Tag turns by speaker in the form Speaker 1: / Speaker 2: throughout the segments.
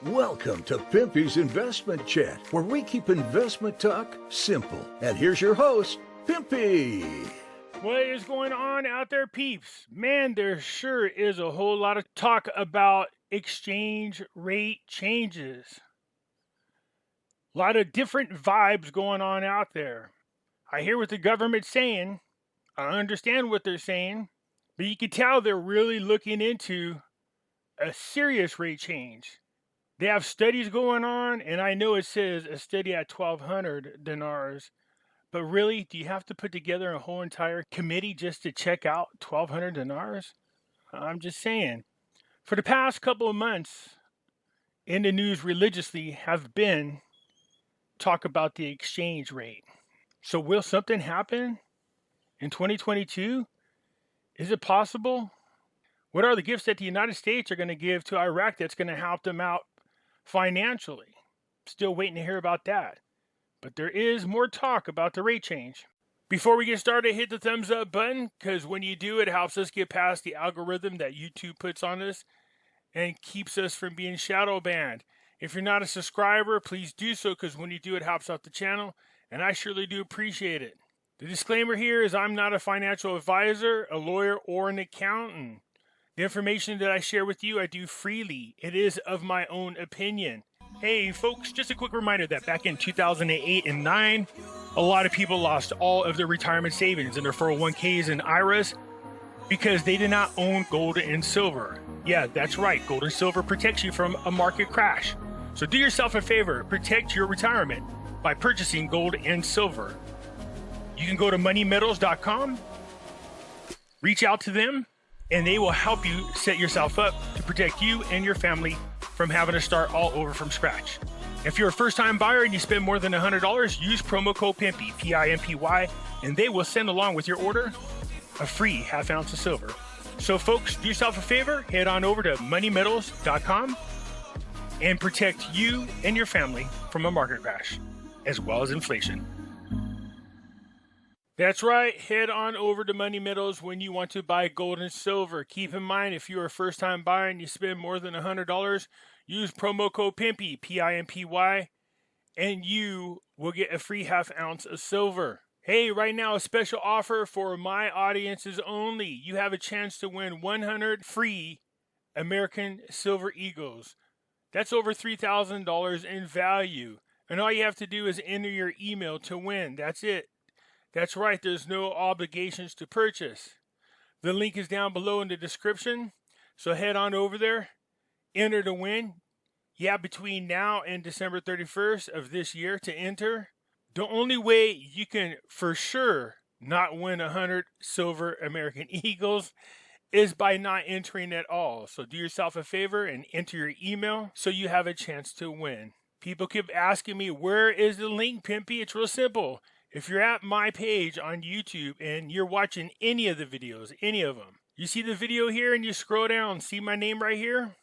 Speaker 1: Welcome to Pimpy's Investment Chat, where we keep investment talk simple. And here's your host, Pimpy.
Speaker 2: What is going on out there, peeps? Man, there sure is a whole lot of talk about exchange rate changes. A lot of different vibes going on out there. I hear what the government's saying. I understand what they're saying. But you can tell they're really looking into a serious rate change. They have studies going on, and I know it says a study at 1,200 dinars. But really, do you have to put together a whole entire committee just to check out 1,200 dinars? I'm just saying. For the past couple of months, in the news religiously have been talk about the exchange rate. So will something happen in 2022? Is it possible? What are the gifts that the United States are going to give to Iraq that's going to help them out financially? Still waiting to hear about that. But there is more talk about the rate change. Before we get started, hit the thumbs up button, because when you do, it helps us get past the algorithm that YouTube puts on us and keeps us from being shadow banned. If you're not a subscriber, please do so, because when you do, it helps out the channel, and I surely do appreciate it. The disclaimer here is I'm not a financial advisor, a lawyer, or an accountant. The information that I share with you, I do freely. It is of my own opinion. Hey folks, just a quick reminder that back in 2008 and 9, a lot of people lost all of their retirement savings in their 401ks and IRAs because they did not own gold and silver. Yeah, that's right. Gold and silver protects you from a market crash. So do yourself a favor, protect your retirement by purchasing gold and silver. You can go to moneymetals.com, reach out to them, and they will help you set yourself up to protect you and your family from having to start all over from scratch. If you're a first-time buyer and you spend more than $100, use promo code Pimpy, P-I-M-P-Y, and they will send along with your order a free half ounce of silver. So folks, do yourself a favor, head on over to moneymetals.com and protect you and your family from a market crash, as well as inflation. That's right, head on over to Money Metals when you want to buy gold and silver. Keep in mind, if you're a first-time buyer and you spend more than $100, use promo code Pimpy, P-I-M-P-Y, and you will get a free half ounce of silver. Hey, right now, a special offer for my audiences only. You have a chance to win 100 free American Silver Eagles. That's over $3,000 in value. And all you have to do is enter your email to win. That's it. That's right, there's no obligations to purchase. The link is down below in the description, so head on over there, enter to win. Yeah, between now and December 31st of this year to enter. The only way you can for sure not win 100 silver American Eagles is by not entering at all. So do yourself a favor and enter your email so you have a chance to win. People keep asking me, where is the link, Pimpy? It's real simple. If you're at my page on YouTube and you're watching any of the videos, any of them, you see the video here and you scroll down, see my name right here?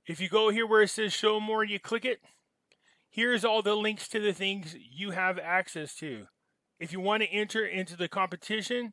Speaker 2: If you go here where it says show more and you click it, here's all the links to the things you have access to. If you want to enter into the competition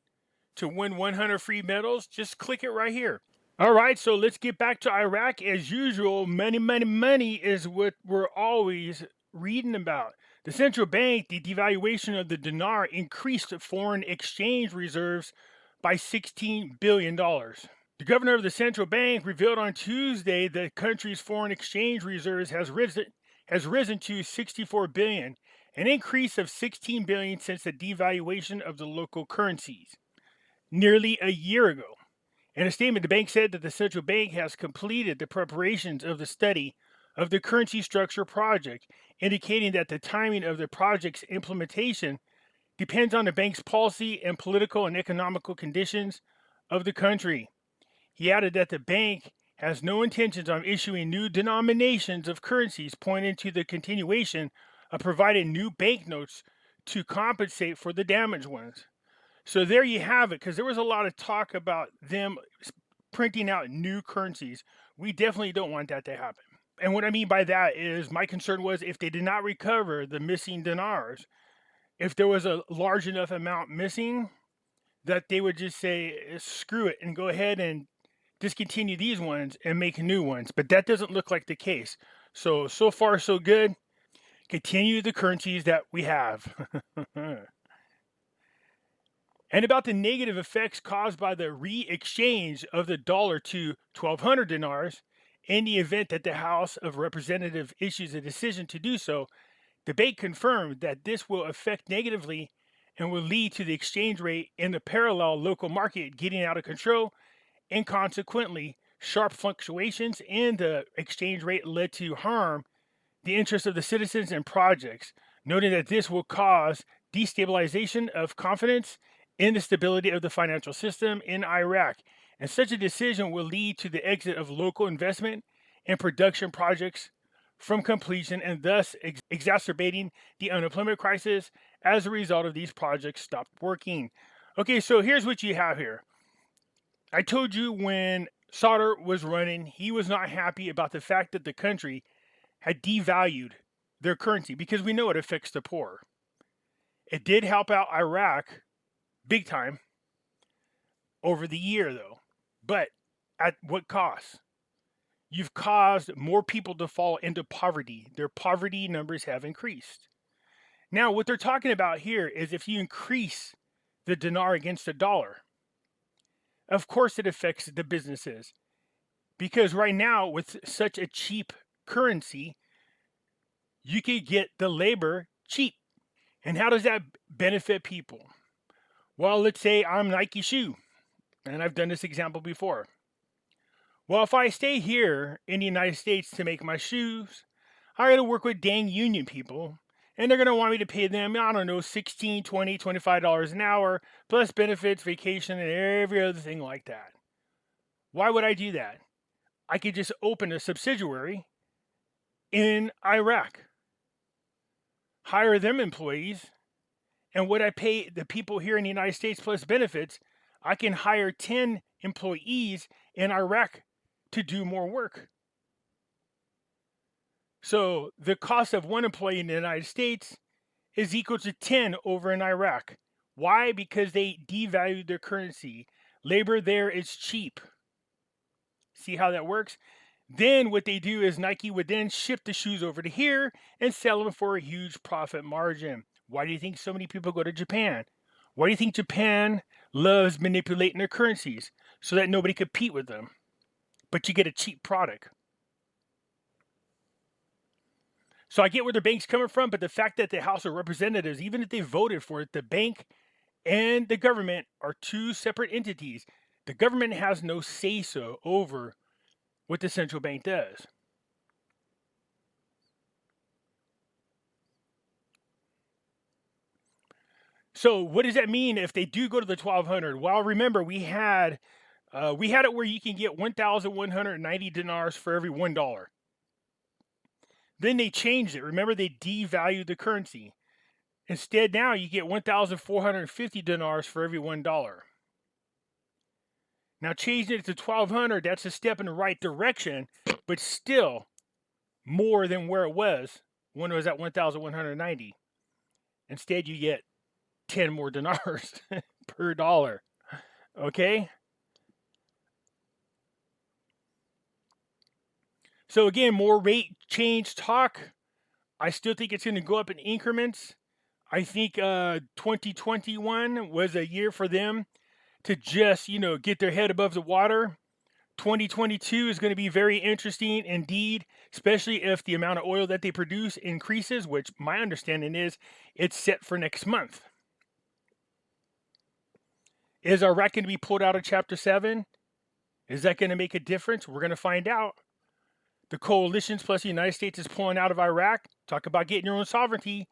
Speaker 2: to win 100 free medals, just click it right here. All right, so let's get back to Iraq. As usual, money, money, money is what we're always reading about. The central bank, the devaluation of the dinar, increased foreign exchange reserves by $16 billion. The governor of the central bank revealed on Tuesday that the country's foreign exchange reserves has risen to $64 billion, an increase of $16 billion since the devaluation of the local currencies nearly a year ago. In a statement, the bank said that the central bank has completed the preparations of the study of the currency structure project, indicating that the timing of the project's implementation depends on the bank's policy and political and economical conditions of the country. He added that the bank has no intentions of issuing new denominations of currencies, pointing to the continuation of providing new banknotes to compensate for the damaged ones. So there you have it, because there was a lot of talk about them printing out new currencies. We definitely don't want that to happen. And what I mean by that is my concern was if they did not recover the missing dinars, if there was a large enough amount missing, that they would just say, screw it, and go ahead and discontinue these ones and make new ones, but that doesn't look like the case. So far so good. Continue the currencies that we have. And about the negative effects caused by the re-exchange of the dollar to 1,200 dinars, in the event that the House of Representatives issues a decision to do so, debate confirmed that this will affect negatively and will lead to the exchange rate in the parallel local market getting out of control, and consequently, sharp fluctuations in the exchange rate led to harm the interests of the citizens and projects, noting that this will cause destabilization of confidence in the stability of the financial system in Iraq. And such a decision will lead to the exit of local investment and production projects from completion, and thus exacerbating the unemployment crisis as a result of these projects stopped working. Okay, so here's what you have here. I told you when Sadr was running, he was not happy about the fact that the country had devalued their currency because we know it affects the poor. It did help out Iraq big time over the year, though. But at what cost? You've caused more people to fall into poverty. Their poverty numbers have increased. Now, what they're talking about here is if you increase the dinar against the dollar, of course it affects the businesses. Because right now, with such a cheap currency, you can get the labor cheap. And how does that benefit people? Well, let's say I'm Nike Shoe, and I've done this example before. Well, if I stay here in the United States to make my shoes, I got to work with dang union people, and they're going to want me to pay them, I don't know, $16, $20, $25 an hour, plus benefits, vacation, and every other thing like that. Why would I do that? I could just open a subsidiary in Iraq, hire them employees, and what I pay the people here in the United States plus benefits, I can hire 10 employees in Iraq to do more work. So the cost of one employee in the United States is equal to 10 over in Iraq. Why? Because they devalued their currency. Labor there is cheap. See how that works? Then what they do is Nike would then ship the shoes over to here and sell them for a huge profit margin. Why do you think so many people go to Japan? Why do you think Japan loves manipulating their currencies? So that nobody compete with them. But you get a cheap product. So I get where the bank's coming from, but the fact that the House of Representatives, even if they voted for it, the bank and the government are two separate entities. The government has no say-so over what the central bank does. So what does that mean if they do go to the 1,200? Well, remember, we had it where you can get 1,190 dinars for every $1. Then they changed it. Remember, they devalued the currency. Instead, now you get 1,450 dinars for every $1. Now, changing it to 1,200, that's a step in the right direction, but still more than where it was when it was at 1,190. Instead, you get 10 more dinars per dollar. Okay? So again, more rate change talk. I still think it's going to go up in increments. I think 2021 was a year for them to just, get their head above the water. 2022 is going to be very interesting indeed, especially if the amount of oil that they produce increases, which my understanding is it's set for next month. Is Iraq going to be pulled out of Chapter 7? Is that going to make a difference? We're going to find out. The coalitions plus the United States is pulling out of Iraq. Talk about getting your own sovereignty.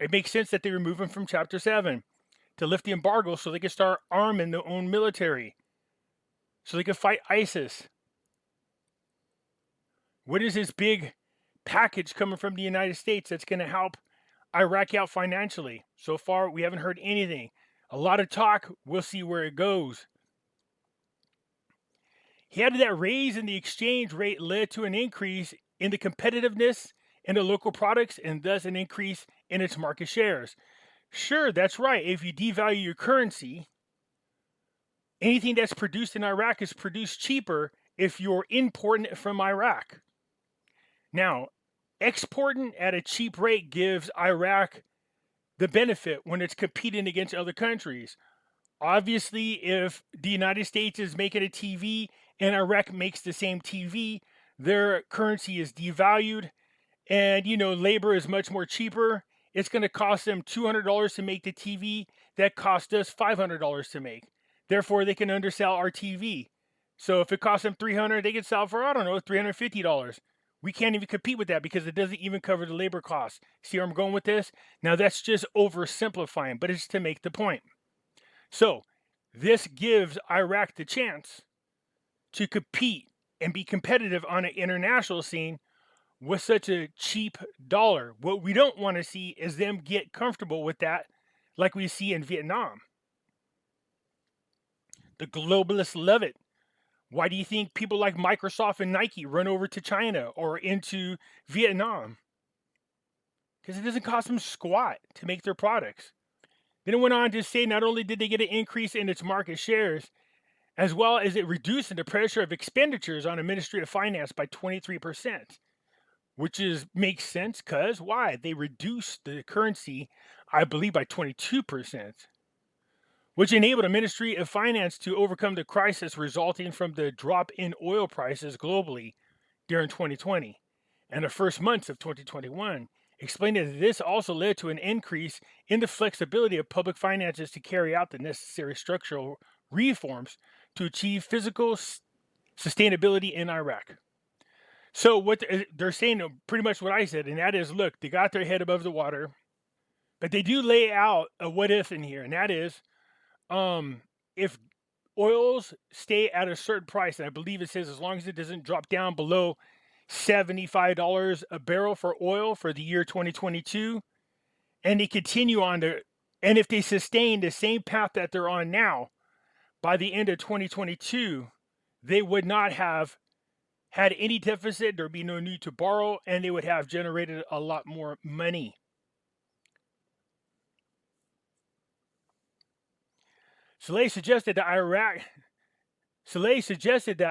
Speaker 2: It makes sense that they remove them from Chapter 7 to lift the embargo so they can start arming their own military, so they can fight ISIS. What is this big package coming from the United States that's going to help Iraq out financially? So far, we haven't heard anything. A lot of talk. We'll see where it goes. He added that raise in the exchange rate led to an increase in the competitiveness in the local products and thus an increase in its market shares. Sure, that's right. If you devalue your currency anything that's produced in Iraq is produced cheaper if you're importing it from Iraq. Now, exporting at a cheap rate gives Iraq the benefit when it's competing against other countries. Obviously, if the United States is making a TV and Iraq makes the same TV, their currency is devalued, and labor is much more cheaper. It's going to cost them $200 to make the TV that cost us $500 to make. Therefore, they can undersell our TV. So if it costs them $300, they can sell for, I don't know, $350. We can't even compete with that because it doesn't even cover the labor costs. See where I'm going with this? Now, that's just oversimplifying, but it's to make the point. So this gives Iraq the chance to compete and be competitive on an international scene with such a cheap dollar. What we don't want to see is them get comfortable with that like we see in Vietnam. The globalists love it. Why do you think people like Microsoft and Nike run over to China or into Vietnam? Because it doesn't cost them squat to make their products. Then it went on to say not only did they get an increase in its market shares, as well as it reduced the pressure of expenditures on administrative finance by 23%, which makes sense because why? They reduced the currency, I believe, by 22%, which enabled the Ministry of Finance to overcome the crisis resulting from the drop in oil prices globally during 2020 and the first months of 2021. Explaining that this also led to an increase in the flexibility of public finances to carry out the necessary structural reforms to achieve physical sustainability in Iraq. So what they're saying, pretty much what I said, and that is, look, they got their head above the water, but they do lay out a what if in here, and that is, if oils stay at a certain price, and I believe it says as long as it doesn't drop down below $75 a barrel for oil for the year 2022, and they continue on and if they sustain the same path that they're on now, by the end of 2022, they would not have had any deficit, there'd be no need to borrow, and they would have generated a lot more money. Saleh suggested that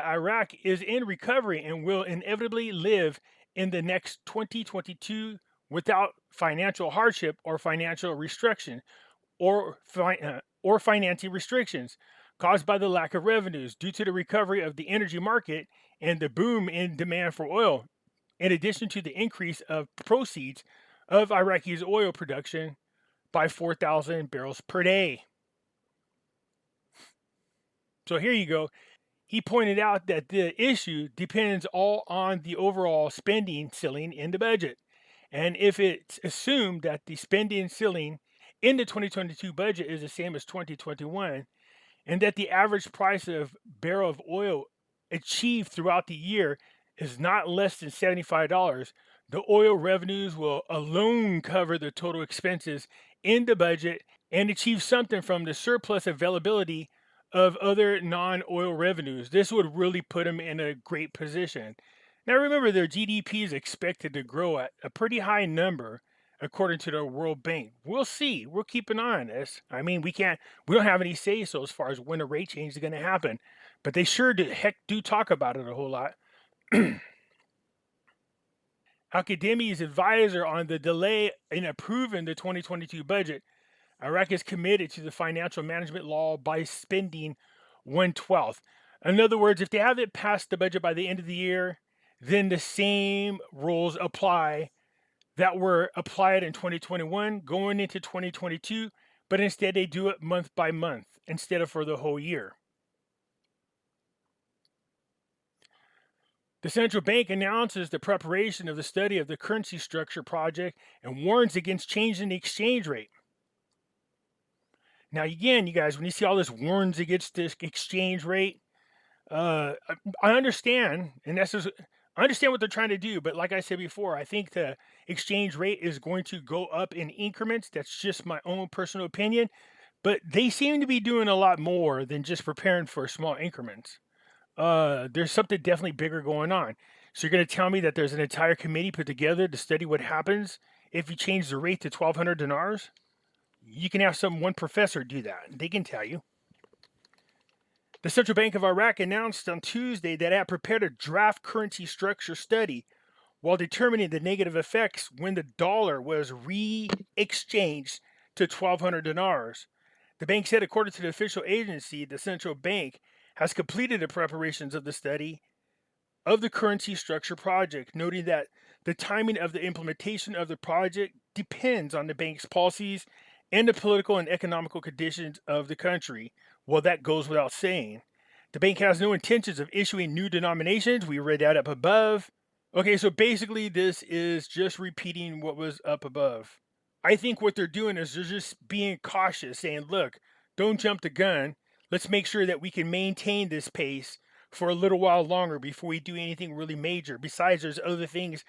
Speaker 2: Iraq is in recovery and will inevitably live in the next 2022 without financial hardship or financial restriction or financing restrictions caused by the lack of revenues due to the recovery of the energy market and the boom in demand for oil, in addition to the increase of proceeds of Iraqi's oil production by 4,000 barrels per day. So here you go. He pointed out that the issue depends all on the overall spending ceiling in the budget. And if it's assumed that the spending ceiling in the 2022 budget is the same as 2021, and that the average price of barrel of oil achieved throughout the year is not less than $75, the oil revenues will alone cover the total expenses in the budget and achieve something from the surplus availability of other non-oil revenues. This would really put them in a great position. Now remember, their GDP is expected to grow at a pretty high number according to the World Bank. We'll see. We'll keep an eye on this. I mean, we don't have any say-so as far as when a rate change is going to happen, but they sure do talk about it a whole lot. Al-Kadhimi's advisor on the delay in approving the 2022 budget, Iraq is committed to the financial management law by spending 1/12. In other words, if they haven't passed the budget by the end of the year, then the same rules apply that were applied in 2021 going into 2022, but instead they do it month by month instead of for the whole year. The central bank announces the preparation of the study of the currency structure project and warns against changing the exchange rate. Now, again, you guys, when you see all this warns against this exchange rate, I understand, and I understand what they're trying to do, but like I said before, I think the exchange rate is going to go up in increments. That's just my own personal opinion, but they seem to be doing a lot more than just preparing for small increments. There's something definitely bigger going on. So you're going to tell me that there's an entire committee put together to study what happens if you change the rate to 1,200 dinars? You can have one professor do that. They can tell you. The Central Bank of Iraq announced on Tuesday that it had prepared a draft currency structure study while determining the negative effects when the dollar was re-exchanged to 1,200 dinars. The bank said, according to the official agency, the central bank has completed the preparations of the study of the currency structure project, noting that the timing of the implementation of the project depends on the bank's policies and the political and economical conditions of the country. Well, that goes without saying. The bank has no intentions of issuing new denominations. We read that up above. Okay, so basically, this is just repeating what was up above. I think what they're doing is they're just being cautious, saying, look, don't jump the gun. Let's make sure that we can maintain this pace for a little while longer before we do anything really major. Besides, there's other things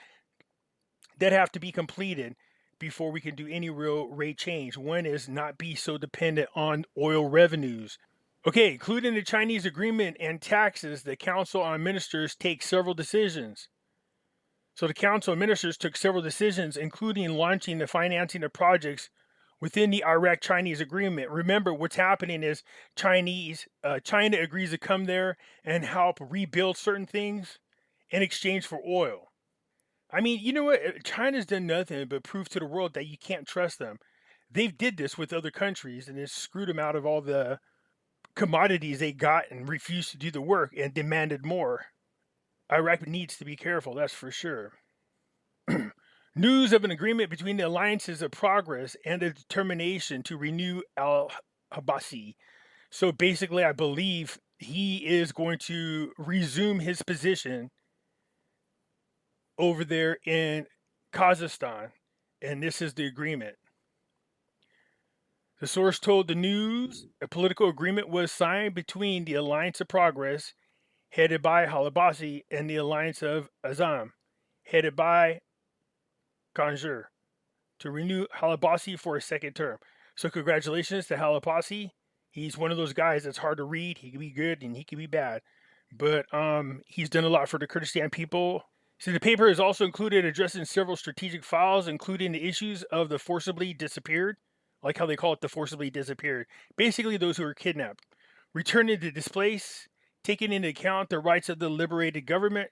Speaker 2: that have to be completed before we can do any real rate change. One is not be so dependent on oil revenues. Okay, including the Chinese agreement and taxes, the Council on Ministers takes several decisions. So the Council of Ministers took several decisions, including launching the financing of projects within the Iraq-Chinese agreement. Remember, what's happening is China agrees to come there and help rebuild certain things in exchange for oil. I mean, you know what? China's done nothing but prove to the world that you can't trust them. They've did this with other countries and it's screwed them out of all the commodities they got and refused to do the work and demanded more. Iraq needs to be careful, that's for sure. News of an agreement between the Alliances of Progress and a determination to renew al-Habasi. So basically, I believe he is going to resume his position over there in Kazakhstan, and this is the agreement. The source told the news a political agreement was signed between the Alliance of Progress, headed by Halabasi, and the Alliance of Azam, headed by Kanjur, to renew Halabasi for a second term. So congratulations to Halabasi. He's one of those guys that's hard to read. He can be good and he can be bad. But he's done a lot for the Kurdistan people. So the paper is also included addressing several strategic files, including the issues of the forcibly disappeared, like how they call it the forcibly disappeared. Basically those who were kidnapped, returning to displaced, taking into account the rights of the liberated government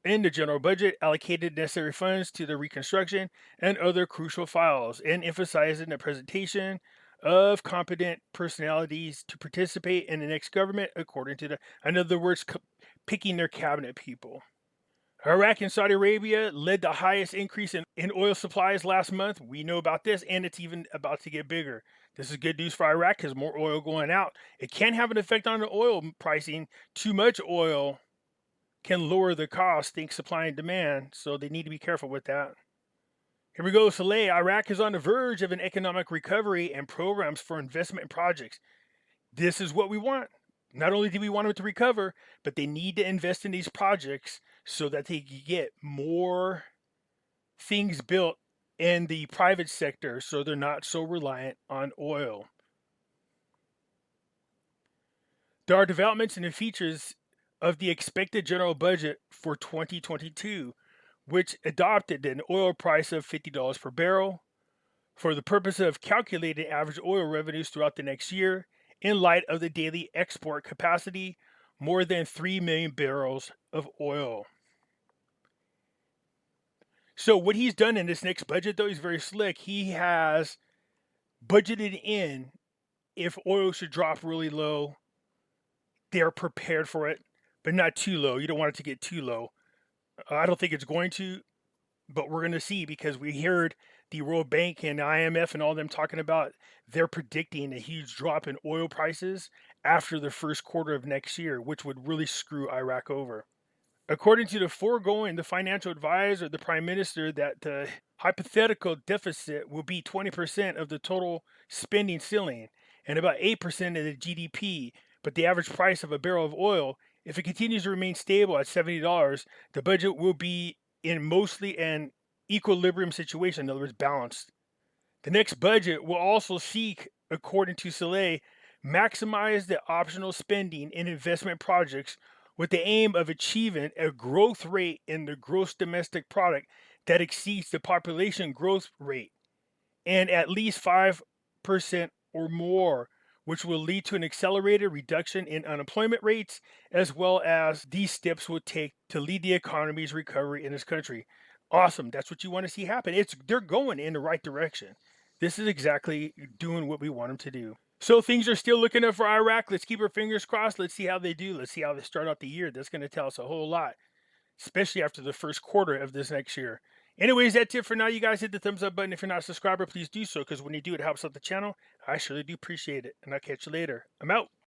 Speaker 2: in the general budget, allocated necessary funds to the reconstruction, and other crucial files, and emphasizing the presentation of competent personalities to participate in the next government according to the, in other words, picking their cabinet people. Iraq and Saudi Arabia led the highest increase in oil supplies last month. We know about this, and it's even about to get bigger. This is good news for Iraq because more oil going out. It can have an effect on the oil pricing. Too much oil can lower the cost, think supply and demand, so they need to be careful with that. Here we go, Soleil. Iraq is on the verge of an economic recovery and programs for investment in projects. This is what we want. Not only do we want them to recover, but they need to invest in these projects so that they can get more things built in the private sector so they're not so reliant on oil. There are developments in the features of the expected general budget for 2022, which adopted an oil price of $50 per barrel for the purpose of calculating average oil revenues throughout the next year in light of the daily export capacity, more than 3 million barrels of oil. So what he's done in this next budget, though, he's very slick. He has budgeted in if oil should drop really low, they're prepared for it, but not too low. You don't want it to get too low. I don't think it's going to, but we're going to see because we heard the World Bank and IMF and all them talking about they're predicting a huge drop in oil prices after the first quarter of next year, which would really screw Iraq over. According to the foregoing, the financial advisor, the prime minister, that the hypothetical deficit will be 20% of the total spending ceiling and about 8% of the GDP, but the average price of a barrel of oil, if it continues to remain stable at $70, the budget will be in mostly an equilibrium situation, in other words, balanced. The next budget will also seek, according to Soleil, maximize the optional spending in investment projects with the aim of achieving a growth rate in the gross domestic product that exceeds the population growth rate and at least 5% or more, which will lead to an accelerated reduction in unemployment rates, as well as these steps will take to lead the economy's recovery in this country. Awesome. That's what you want to see happen. They're going in the right direction. This is exactly doing what we want them to do. So things are still looking up for Iraq. Let's keep our fingers crossed. Let's see how they do. Let's see how they start out the year. That's going to tell us a whole lot, especially after the first quarter of this next year. Anyways, that's it for now. You guys hit the thumbs up button. If you're not a subscriber, please do so, because when you do, it helps out the channel. I surely do appreciate it. And I'll catch you later. I'm out.